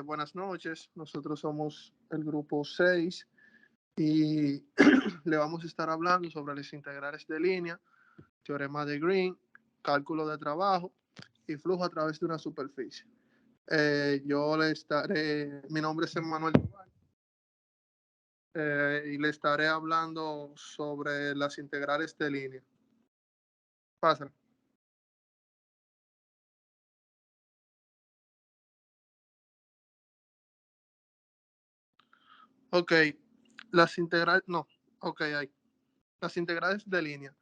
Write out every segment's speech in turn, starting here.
Buenas noches, nosotros somos el grupo 6 y le vamos a estar hablando sobre las integrales de línea, teorema de Green, cálculo de trabajo y flujo a través de una superficie. Mi nombre es Emmanuel y le estaré hablando sobre las integrales de línea. Pasa. Ok, las integrales, no, ok, hay. Las integrales de línea.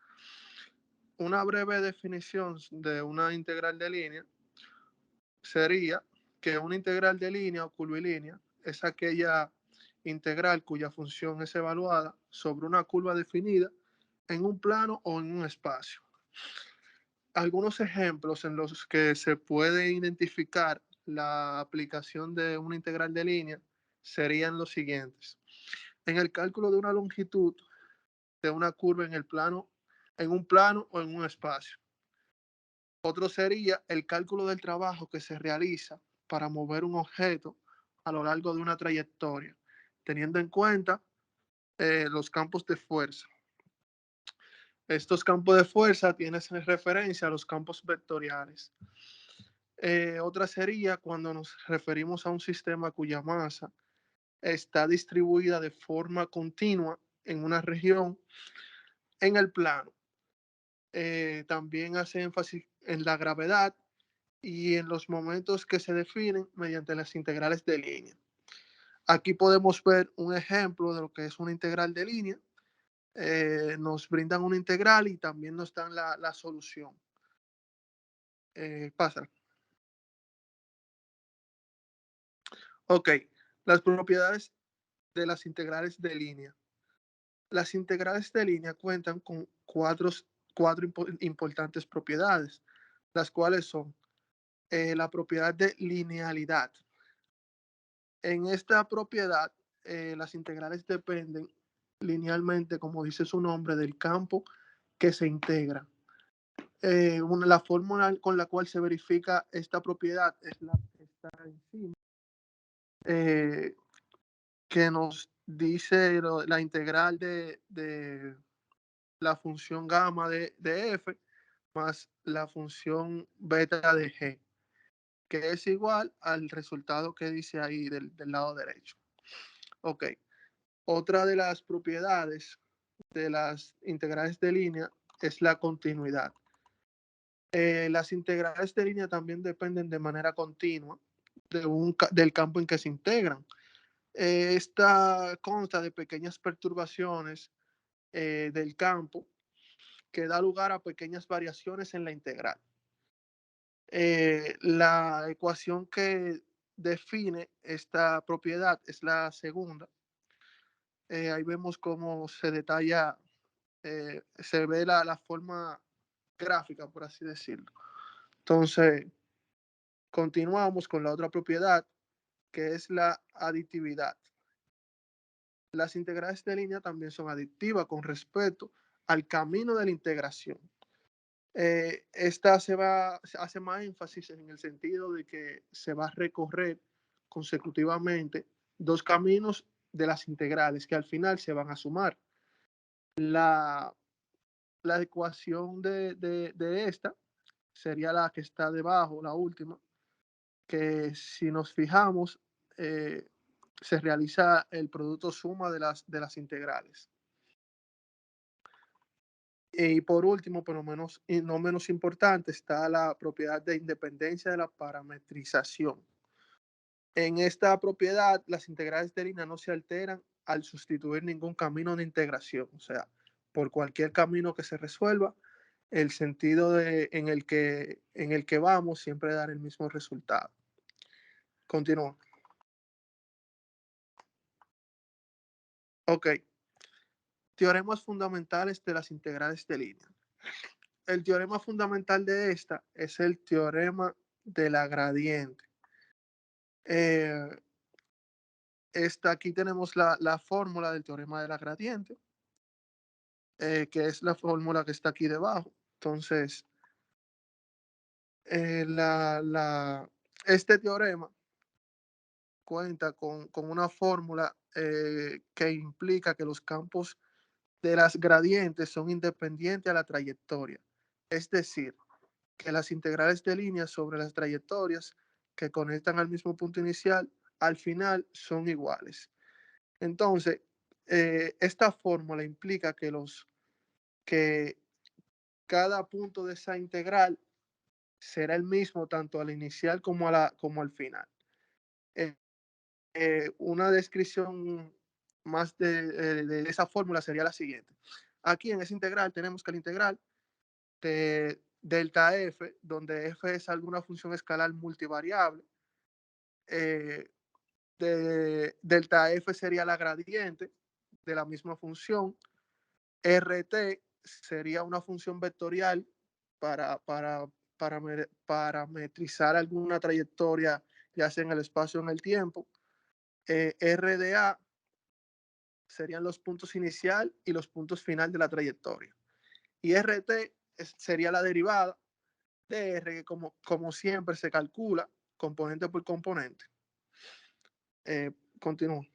Una breve definición de una integral de línea sería que una integral de línea o curvilínea es aquella integral cuya función es evaluada sobre una curva definida en un plano o en un espacio. Algunos ejemplos en los que se puede identificar la aplicación de una integral de línea serían los siguientes. En el cálculo de una longitud de una curva en un plano o en un espacio. Otro sería el cálculo del trabajo que se realiza para mover un objeto a lo largo de una trayectoria, teniendo en cuenta los campos de fuerza. Estos campos de fuerza tienen referencia a los campos vectoriales. Otra sería cuando nos referimos a un sistema cuya masa está distribuida de forma continua en una región en el plano. También hace énfasis en la gravedad y en los momentos que se definen mediante las integrales de línea. Aquí podemos ver un ejemplo de lo que es una integral de línea. Nos brindan una integral y también nos dan la solución. Pasa. Ok, las propiedades de las integrales de línea. Las integrales de línea cuentan con cuatro importantes propiedades, las cuales son la propiedad de linealidad. En esta propiedad, las integrales dependen linealmente, como dice su nombre, del campo que se integra. La fórmula con la cual se verifica esta propiedad es la que está encima, eh, que nos dice la integral de la función gamma de f más la función beta de g, que es igual al resultado que dice ahí del lado derecho. Ok. Otra de las propiedades de las integrales de línea es la continuidad. Las integrales de línea también dependen de manera continua del campo en que se integran. Esta consta de pequeñas perturbaciones del campo que da lugar a pequeñas variaciones en la integral. La ecuación que define esta propiedad es la segunda. Ahí vemos cómo se detalla, se ve la forma gráfica, por así decirlo. Entonces, continuamos con la otra propiedad, que es la aditividad. Las integrales de línea también son aditivas con respecto al camino de la integración. Esta hace más énfasis en el sentido de que se va a recorrer consecutivamente dos caminos de las integrales que al final se van a sumar. La, la ecuación de esta sería la que está debajo, la última, que si nos fijamos, eh, se realiza el producto suma de las integrales. Y por último, pero no menos importante, está la propiedad de independencia de la parametrización. En esta propiedad, las integrales de línea no se alteran al sustituir ningún camino de integración. O sea, por cualquier camino que se resuelva, el sentido en el que vamos siempre dar el mismo resultado. Continúa. Ok. Teoremas fundamentales de las integrales de línea. El teorema fundamental de esta es el teorema de la gradiente. Eh, Aquí tenemos la fórmula del teorema de la gradiente, que es la fórmula que está aquí debajo. Entonces, este teorema cuenta con una fórmula que implica que los campos de las gradientes son independientes a la trayectoria. Es decir, que las integrales de línea sobre las trayectorias que conectan al mismo punto inicial, al final son iguales. Entonces, esta fórmula implica que cada punto de esa integral será el mismo tanto al inicial como al final. Eh, una descripción más de esa fórmula sería la siguiente. Aquí en esa integral tenemos que la integral de delta f, donde f es alguna función escalar multivariable, eh, delta f sería la gradiente de la misma función, rt sería una función vectorial para parametrizar alguna trayectoria, ya sea en el espacio o en el tiempo. RDA serían los puntos inicial y los puntos final de la trayectoria. Y RT sería la derivada de R, que como siempre se calcula componente por componente. Continúo.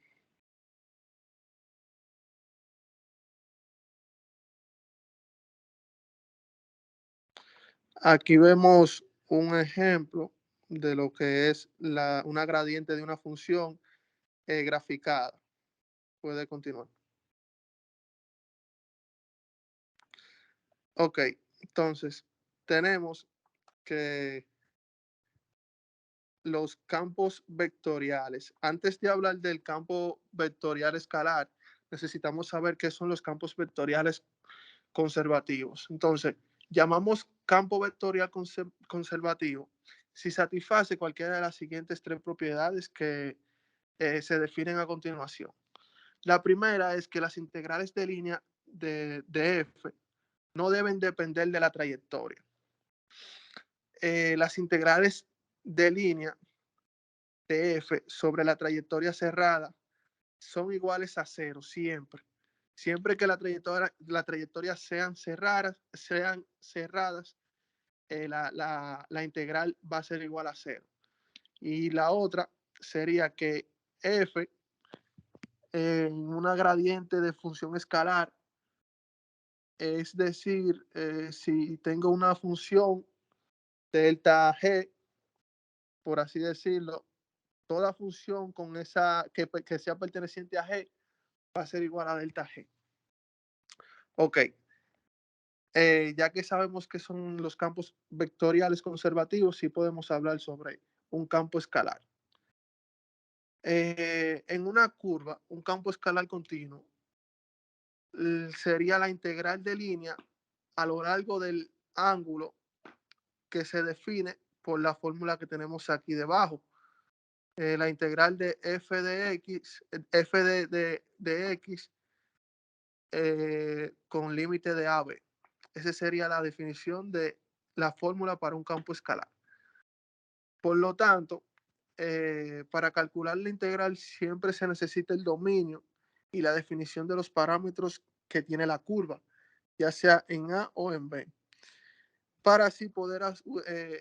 Aquí vemos un ejemplo de lo que es una gradiente de una función graficada. Puede continuar. Ok, entonces tenemos que los campos vectoriales. Antes de hablar del campo vectorial escalar, necesitamos saber qué son los campos vectoriales conservativos. Entonces, llamamos campo vectorial conservativo si satisface cualquiera de las siguientes tres propiedades que se definen a continuación. La primera es que las integrales de línea de f no deben depender de la trayectoria. Las integrales de línea de f sobre la trayectoria cerrada son iguales a cero siempre. Siempre que la trayectoria sean cerradas, la integral va a ser igual a cero. Y la otra sería que f en una gradiente de función escalar, es decir, si tengo una función delta g, por así decirlo, toda función con esa que sea perteneciente a g va a ser igual a delta g. Ok, ya que sabemos que son los campos vectoriales conservativos, sí podemos hablar sobre un campo escalar. En una curva, un campo escalar continuo sería la integral de línea a lo largo del ángulo que se define por la fórmula que tenemos aquí debajo. La integral de f de x, de x con límite de AB. Esa sería la definición de la fórmula para un campo escalar. Por lo tanto, para calcular la integral siempre se necesita el dominio y la definición de los parámetros que tiene la curva, ya sea en A o en B, para así poder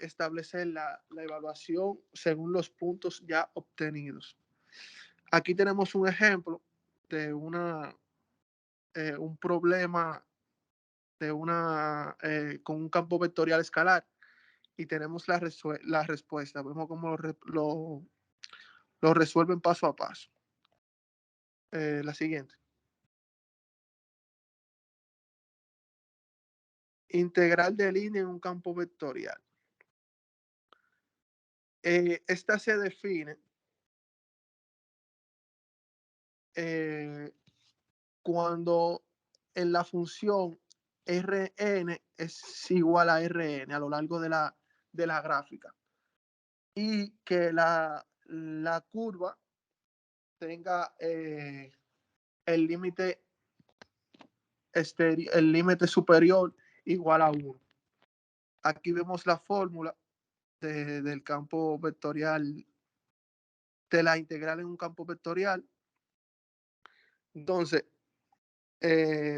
establecer la evaluación según los puntos ya obtenidos. Aquí tenemos un ejemplo de un problema con un campo vectorial escalar y tenemos la respuesta. Vemos cómo lo resuelven paso a paso. La siguiente. Integral de línea en un campo vectorial. Esta se define cuando en la función Rn es igual a Rn a lo largo de la gráfica y que la curva tenga el límite el límite superior igual a 1. Aquí vemos la fórmula del campo vectorial, de la integral en un campo vectorial. Entonces,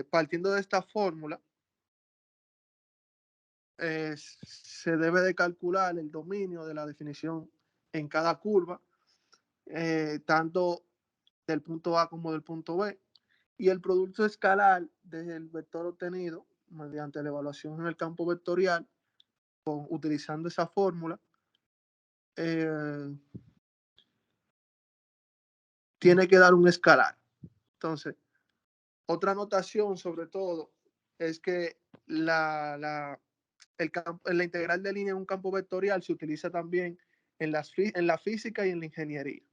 partiendo de esta fórmula, se debe de calcular el dominio de la definición en cada curva tanto del punto A como del punto B. Y el producto escalar del vector obtenido mediante la evaluación en el campo vectorial, utilizando esa fórmula, tiene que dar un escalar. Entonces, otra notación sobre todo es que la integral de línea en un campo vectorial se utiliza también en la física y en la ingeniería.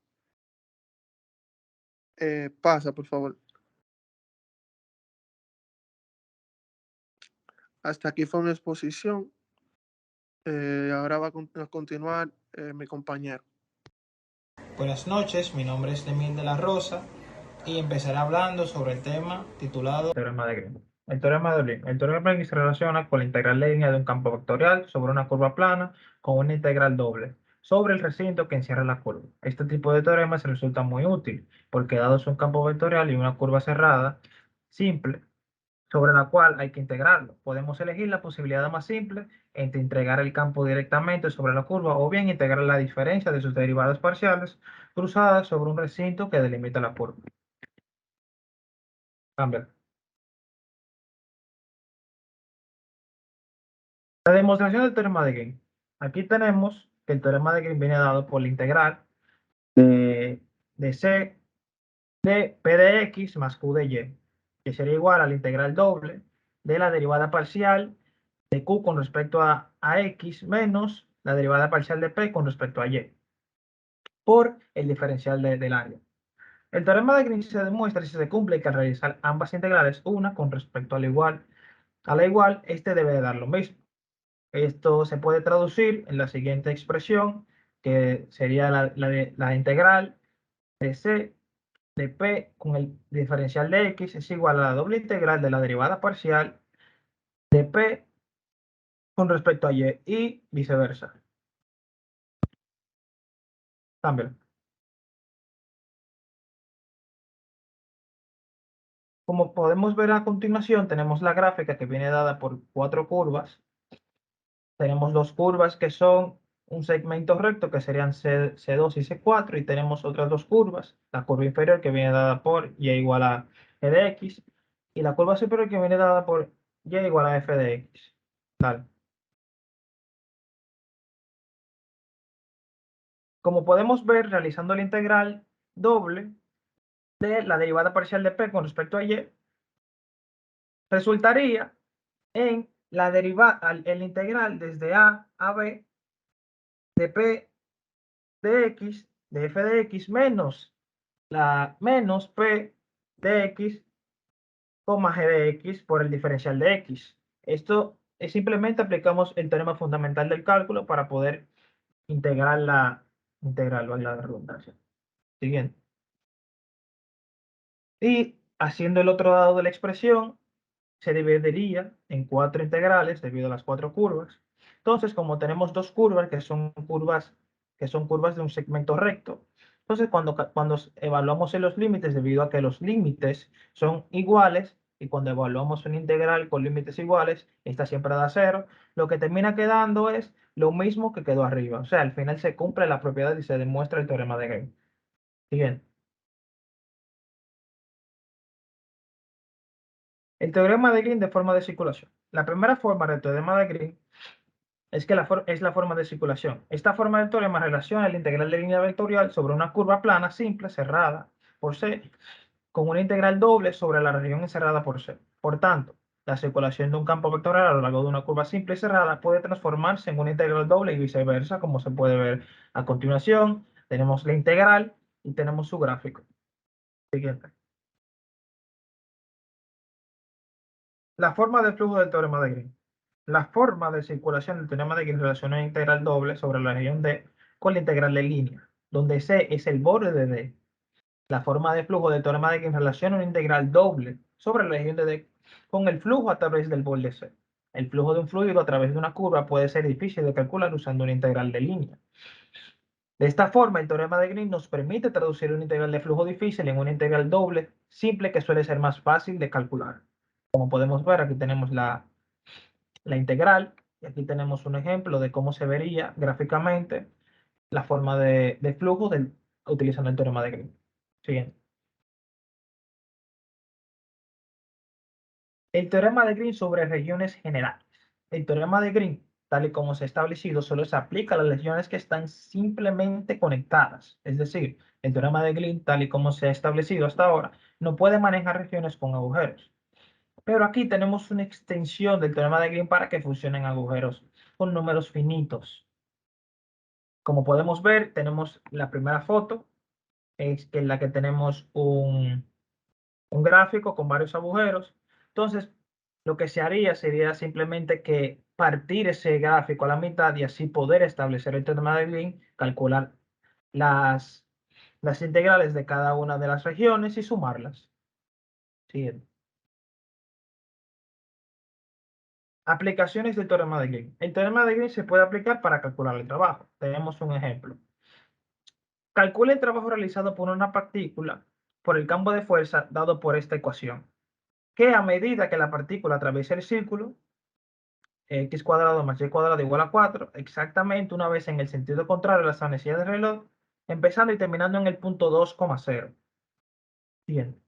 Pasa, por favor. Hasta aquí fue mi exposición. Ahora va a continuar mi compañero. Buenas noches, mi nombre es Emil de la Rosa y empezaré hablando sobre el tema titulado Teorema de Green. El teorema de Green. El teorema de Green se relaciona con la integral de línea de un campo vectorial sobre una curva plana con una integral doble sobre el recinto que encierra la curva. Este tipo de teoremas resulta muy útil porque dado es un campo vectorial y una curva cerrada simple, sobre la cual hay que integrarlo. Podemos elegir la posibilidad más simple entre integrar el campo directamente sobre la curva o bien integrar la diferencia de sus derivadas parciales cruzadas sobre un recinto que delimita la curva. Cambia. La demostración del teorema de Green. Aquí tenemos que el teorema de Green viene dado por la integral de C de P de X más Q de Y, que sería igual a la integral doble de la derivada parcial de Q con respecto a X menos la derivada parcial de P con respecto a Y por el diferencial del área. El teorema de Green se demuestra si se cumple que al realizar ambas integrales, una con respecto a la igual, este debe de dar lo mismo. Esto se puede traducir en la siguiente expresión, que sería la integral de C de P con el diferencial de X es igual a la doble integral de la derivada parcial de P con respecto a y viceversa. Cámbialo. Como podemos ver a continuación, tenemos la gráfica que viene dada por cuatro curvas. Tenemos dos curvas que son un segmento recto, que serían C2 y C4, y tenemos otras dos curvas. La curva inferior que viene dada por Y igual a G de X, y la curva superior que viene dada por Y igual a F de X. Dale. Como podemos ver, realizando la integral doble de la derivada parcial de P con respecto a Y, resultaría en el integral desde A a B de P de X, de F de X, menos P de X, G de X por el diferencial de X. Esto es simplemente aplicamos el teorema fundamental del cálculo para poder integrar valga la redundancia. Siguiente. Y haciendo el otro lado de la expresión, se dividiría en cuatro integrales debido a las cuatro curvas. Entonces, como tenemos dos curvas que son curvas de un segmento recto, entonces cuando evaluamos en los límites, debido a que los límites son iguales, y cuando evaluamos una integral con límites iguales, esta siempre da cero, lo que termina quedando es lo mismo que quedó arriba. O sea, al final se cumple la propiedad y se demuestra el teorema de Green. Siguiente. El teorema de Green de forma de circulación. La primera forma del teorema de Green es que es la forma de circulación. Esta forma del teorema relaciona el integral de línea vectorial sobre una curva plana simple cerrada por C con una integral doble sobre la región encerrada por C. Por tanto, la circulación de un campo vectorial a lo largo de una curva simple y cerrada puede transformarse en una integral doble y viceversa, como se puede ver a continuación. Tenemos la integral y tenemos su gráfico. Siguiente. La forma de flujo del teorema de Green. La forma de circulación del teorema de Green relaciona una integral doble sobre la región D con la integral de línea, donde C es el borde de D. La forma de flujo del teorema de Green relaciona una integral doble sobre la región de D con el flujo a través del borde C. El flujo de un fluido a través de una curva puede ser difícil de calcular usando una integral de línea. De esta forma, el teorema de Green nos permite traducir una integral de flujo difícil en una integral doble simple que suele ser más fácil de calcular. Como podemos ver, aquí tenemos la integral, y aquí tenemos un ejemplo de cómo se vería gráficamente la forma de flujo utilizando el teorema de Green. Siguiente. El teorema de Green sobre regiones generales. El teorema de Green, tal y como se ha establecido, solo se aplica a las regiones que están simplemente conectadas. Es decir, el teorema de Green, tal y como se ha establecido hasta ahora, no puede manejar regiones con agujeros. Pero aquí tenemos una extensión del teorema de Green para que funcionen agujeros con números finitos. Como podemos ver, tenemos la primera foto, es en la que tenemos un gráfico con varios agujeros. Entonces, lo que se haría sería simplemente que partir ese gráfico a la mitad y así poder establecer el teorema de Green, calcular las, las integrales de cada una de las regiones y sumarlas. Siguiente. Aplicaciones del teorema de Green. El teorema de Green se puede aplicar para calcular el trabajo. Tenemos un ejemplo. Calcula el trabajo realizado por una partícula por el campo de fuerza dado por esta ecuación, que a medida que la partícula atraviesa el círculo, x cuadrado más y cuadrado igual a 4, exactamente una vez en el sentido contrario a las manecillas del reloj, empezando y terminando en el punto 2,0. Bien.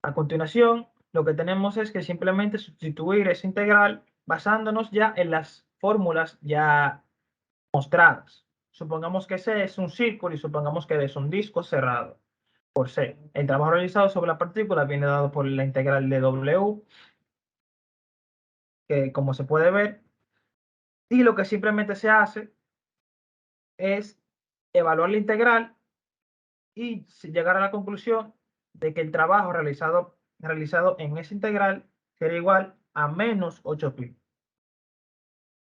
A continuación, lo que tenemos es que simplemente sustituir esa integral basándonos ya en las fórmulas ya mostradas. Supongamos que C es un círculo y supongamos que D es un disco cerrado por C. El trabajo realizado sobre la partícula viene dado por la integral de W, que como se puede ver, y lo que simplemente se hace es evaluar la integral y llegar a la conclusión de que el trabajo realizado en esa integral será igual a menos 8pi.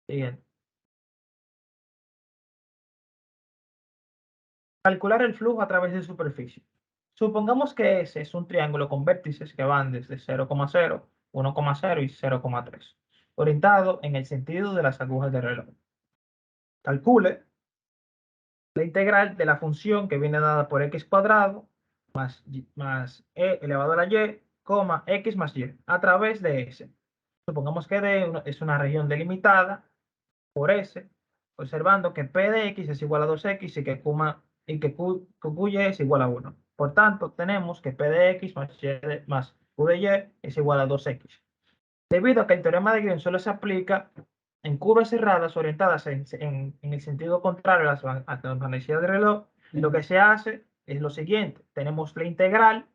Bien. Calcular el flujo a través de superficie. Supongamos que S es un triángulo con vértices que van desde 0,0, 1,0 y 0,3, orientado en el sentido de las agujas del reloj. Calcule la integral de la función que viene dada por x cuadrado más e elevado a la y, x más y, a través de S. Supongamos que D es una región delimitada por S, observando que P de X es igual a 2X y que QY es igual a 1. Por tanto, tenemos que P de X más Q de Y es igual a 2X. Debido a que el teorema de Green solo se aplica en curvas cerradas orientadas en el sentido contrario a las manecillas de reloj, lo que se hace es lo siguiente. Tenemos la integral,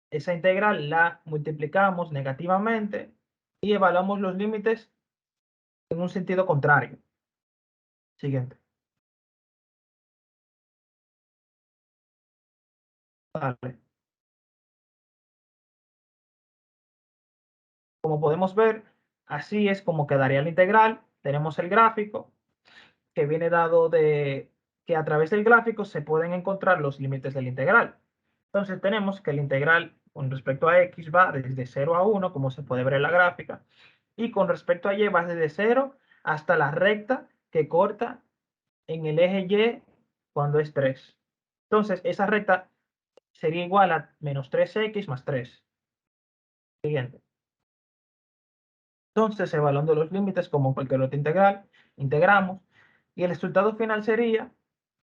esa integral la multiplicamos negativamente y evaluamos los límites en un sentido contrario. Siguiente. Dale. Como podemos ver, así es como quedaría la integral. Tenemos el gráfico que viene dado de que a través del gráfico se pueden encontrar los límites de la integral. Entonces tenemos que la integral con respecto a x va desde 0 a 1, como se puede ver en la gráfica, y con respecto a y va desde 0 hasta la recta que corta en el eje y cuando es 3. Entonces esa recta sería igual a menos 3x más 3. Siguiente. Entonces, evaluando los límites como cualquier otra integral, integramos y el resultado final sería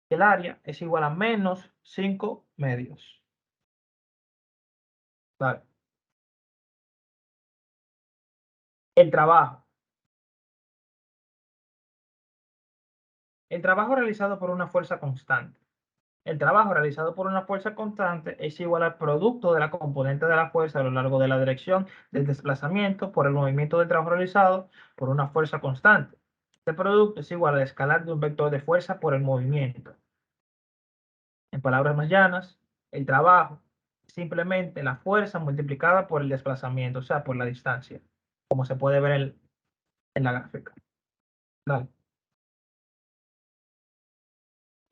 que el área es igual a menos 5 medios. Vale. El trabajo. El trabajo realizado por una fuerza constante. El trabajo realizado por una fuerza constante es igual al producto de la componente de la fuerza a lo largo de la dirección del desplazamiento por el movimiento del trabajo realizado por una fuerza constante. Este producto es igual al escalar de un vector de fuerza por el movimiento. En palabras más llanas, el trabajo es simplemente la fuerza multiplicada por el desplazamiento, o sea, por la distancia, como se puede ver en la gráfica. Dale.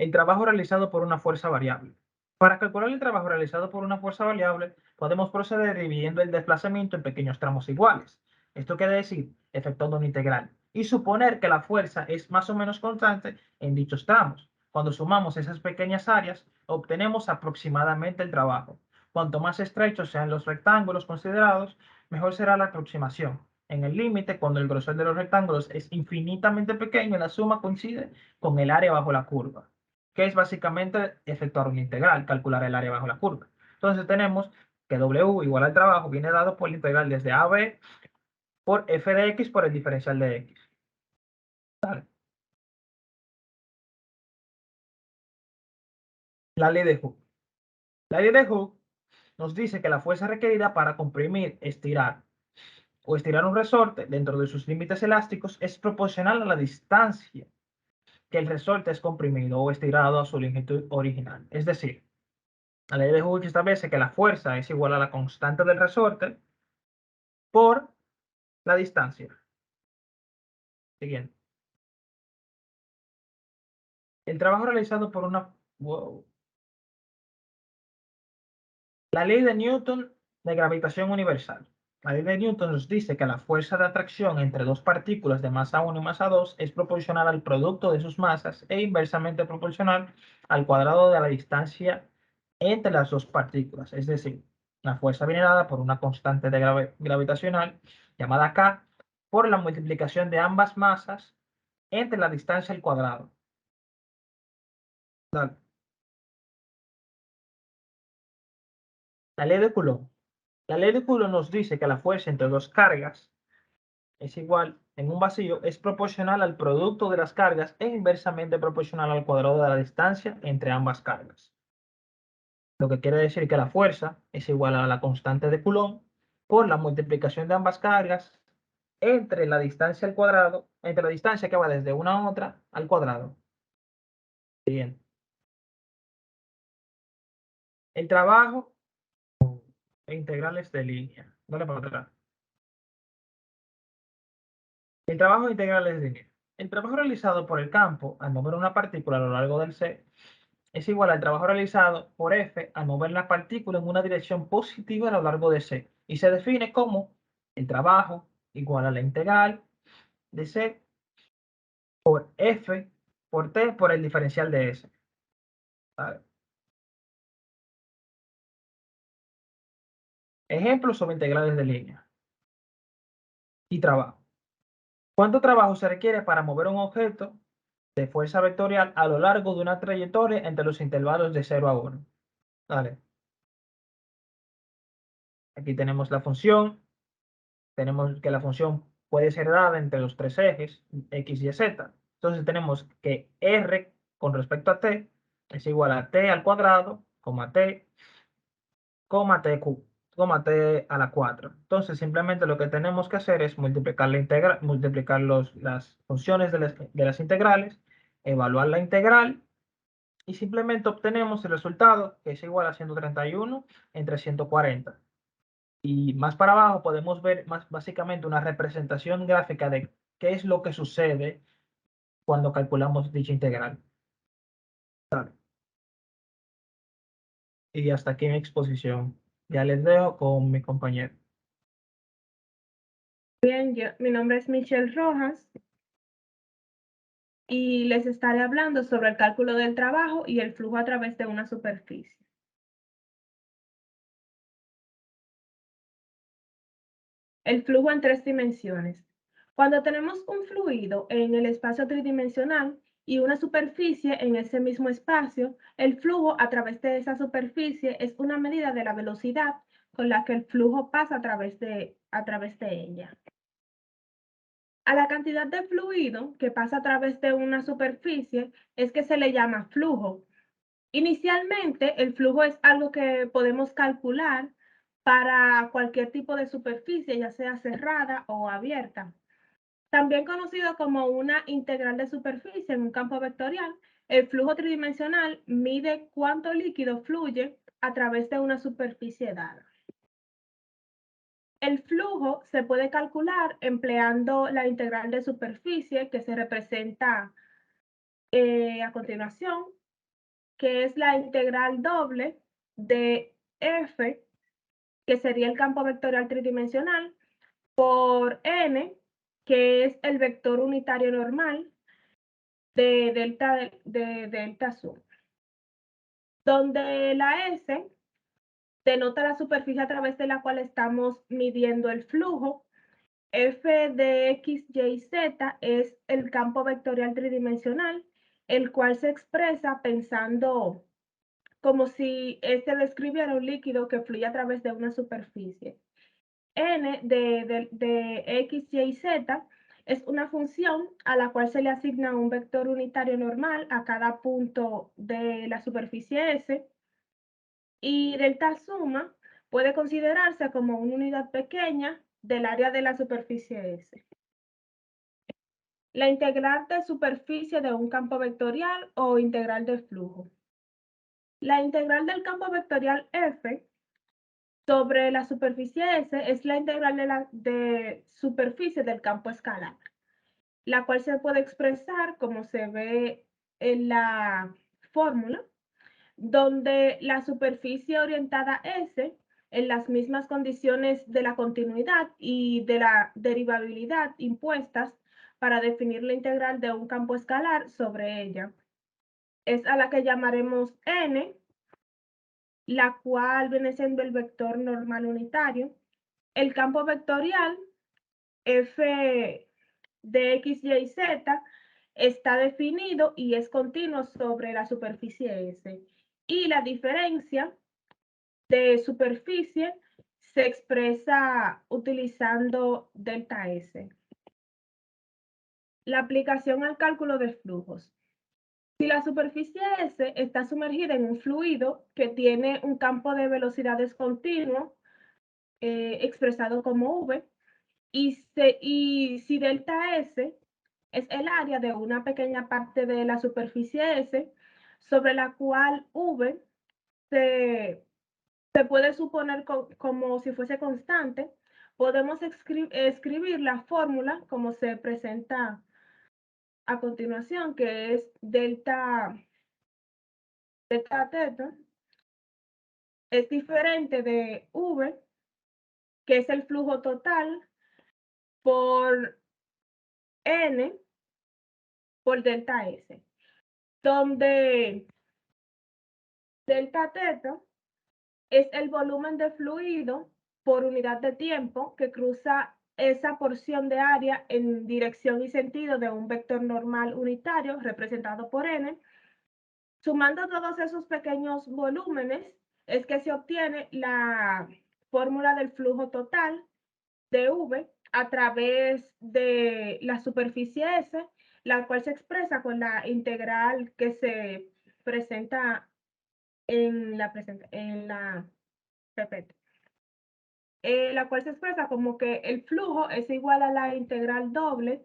El trabajo realizado por una fuerza variable. Para calcular el trabajo realizado por una fuerza variable, podemos proceder dividiendo el desplazamiento en pequeños tramos iguales. Esto quiere decir, efectuando una integral, y suponer que la fuerza es más o menos constante en dichos tramos. Cuando sumamos esas pequeñas áreas, obtenemos aproximadamente el trabajo. Cuanto más estrechos sean los rectángulos considerados, mejor será la aproximación. en el límite, cuando el grosor de los rectángulos es infinitamente pequeño, la suma coincide con el área bajo la curva, que es básicamente efectuar una integral, calcular el área bajo la curva. Entonces tenemos que W igual al trabajo viene dado por la integral desde a a b por f de x por el diferencial de x. Dale. La ley de Hooke. La ley de Hooke nos dice que la fuerza requerida para comprimir, estirar o estirar un resorte dentro de sus límites elásticos es proporcional a la distancia que el resorte es comprimido o estirado a su longitud original. Es decir, la ley de Hooke establece que la fuerza es igual a la constante del resorte por la distancia. Siguiente. El trabajo realizado por una... Wow. La ley de Newton de gravitación universal. La ley de Newton nos dice que la fuerza de atracción entre dos partículas de masa 1 y masa 2 es proporcional al producto de sus masas e inversamente proporcional al cuadrado de la distancia entre las dos partículas. Es decir, la fuerza viene dada por una constante de gravitacional llamada K por la multiplicación de ambas masas entre la distancia al cuadrado. Dale. La ley de Coulomb. La ley de Coulomb nos dice que la fuerza entre dos cargas es igual en un vacío es proporcional al producto de las cargas e inversamente proporcional al cuadrado de la distancia entre ambas cargas. Lo que quiere decir que la fuerza es igual a la constante de Coulomb por la multiplicación de ambas cargas entre la distancia al cuadrado, entre la distancia que va desde una a otra al cuadrado. Bien. El trabajo e integrales de línea. Dale para atrás. El trabajo integral es lineal. El trabajo realizado por el campo al mover una partícula a lo largo del C es igual al trabajo realizado por F al mover la partícula en una dirección positiva a lo largo de C. Y se define como el trabajo igual a la integral de C por F por T por el diferencial de S. ¿Vale? Ejemplos sobre integrales de línea y trabajo. ¿Cuánto trabajo se requiere para mover un objeto de fuerza vectorial a lo largo de una trayectoria entre los intervalos de 0 a 1? Vale. Aquí tenemos la función. Tenemos que la función puede ser dada entre los tres ejes, x, y, z. Entonces tenemos que r con respecto a t es igual a t al cuadrado, t, t a la 4. Entonces simplemente lo que tenemos que hacer es multiplicar multiplicar las funciones de las integrales, evaluar la integral y simplemente obtenemos el resultado que es igual a 131 entre 140. Y más para abajo podemos ver básicamente una representación gráfica de qué es lo que sucede cuando calculamos dicha integral. Y hasta aquí mi exposición. Ya les dejo con mi compañero. Bien, mi nombre es Michelle Rojas y les estaré hablando sobre el cálculo del trabajo y el flujo a través de una superficie. El flujo en tres dimensiones. Cuando tenemos un fluido en el espacio tridimensional y una superficie en ese mismo espacio, el flujo a través de esa superficie es una medida de la velocidad con la que el flujo pasa a través de ella. A la cantidad de fluido que pasa a través de una superficie es que se le llama flujo. Inicialmente, el flujo es algo que podemos calcular para cualquier tipo de superficie, ya sea cerrada o abierta. También conocido como una integral de superficie en un campo vectorial, el flujo tridimensional mide cuánto líquido fluye a través de una superficie dada. El flujo se puede calcular empleando la integral de superficie que se representa a continuación, que es la integral doble de F, que sería el campo vectorial tridimensional, por N, que es el vector unitario normal de delta sum, donde la S denota la superficie a través de la cual estamos midiendo el flujo F de X, Y, Z es el campo vectorial tridimensional, el cual se expresa pensando como si este describiera un líquido que fluye a través de una superficie. N de X, Y, Z es una función a la cual se le asigna un vector unitario normal a cada punto de la superficie S, y delta suma puede considerarse como una unidad pequeña del área de la superficie S. La integral de superficie de un campo vectorial o integral de flujo. La integral del campo vectorial F sobre la superficie S es la integral de superficie del campo escalar, la cual se puede expresar como se ve en la fórmula, donde la superficie orientada S en las mismas condiciones de la continuidad y de la derivabilidad impuestas para definir la integral de un campo escalar sobre ella. Es a la que llamaremos N, la cual viene siendo el vector normal unitario. El campo vectorial F de X, Y, Z está definido y es continuo sobre la superficie S. Y la diferencia de superficie se expresa utilizando delta S. La aplicación al cálculo de flujos. Si la superficie S está sumergida en un fluido que tiene un campo de velocidades continuo, expresado como V, y si delta S es el área de una pequeña parte de la superficie S sobre la cual V se puede suponer como si fuese constante, podemos escribir la fórmula como se presenta a continuación, que es delta teta es diferente de V, que es el flujo total, por N por delta S, donde delta teta es el volumen de fluido por unidad de tiempo que cruza esa porción de área en dirección y sentido de un vector normal unitario representado por N. Sumando todos esos pequeños volúmenes es que se obtiene la fórmula del flujo total de V a través de la superficie S, la cual se expresa con la integral que se presenta en la PPT. La cual se expresa como que el flujo es igual a la integral doble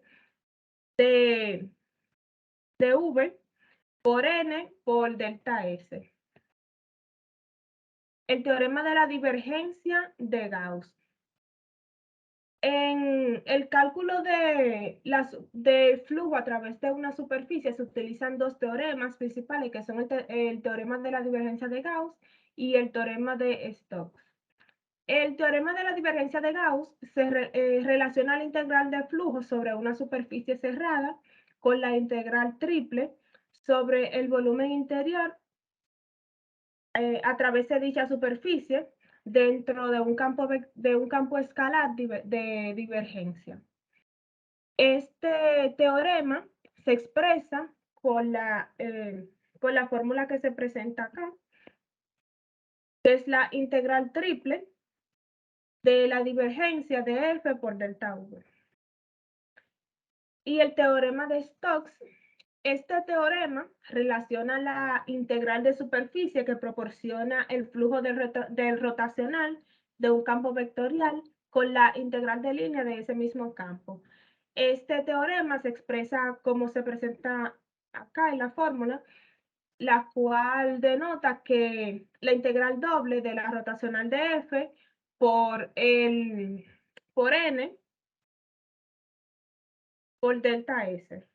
de V por N por delta S. El teorema de la divergencia de Gauss. En el cálculo de flujo a través de una superficie se utilizan dos teoremas principales, que son el teorema de la divergencia de Gauss y el teorema de Stokes. El teorema de la divergencia de Gauss se relaciona la integral de flujo sobre una superficie cerrada con la integral triple sobre el volumen interior a través de dicha superficie dentro de un campo escalar de divergencia. Este teorema se expresa con la fórmula que se presenta acá, que es la integral triple de la divergencia de F por delta V. Y el teorema de Stokes. Este teorema relaciona la integral de superficie que proporciona el flujo del rotacional de un campo vectorial con la integral de línea de ese mismo campo. Este teorema se expresa como se presenta acá en la fórmula, la cual denota que la integral doble de la rotacional de F por N por delta S.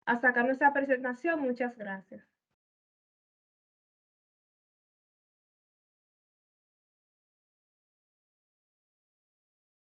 Hasta acá nuestra presentación. Muchas gracias.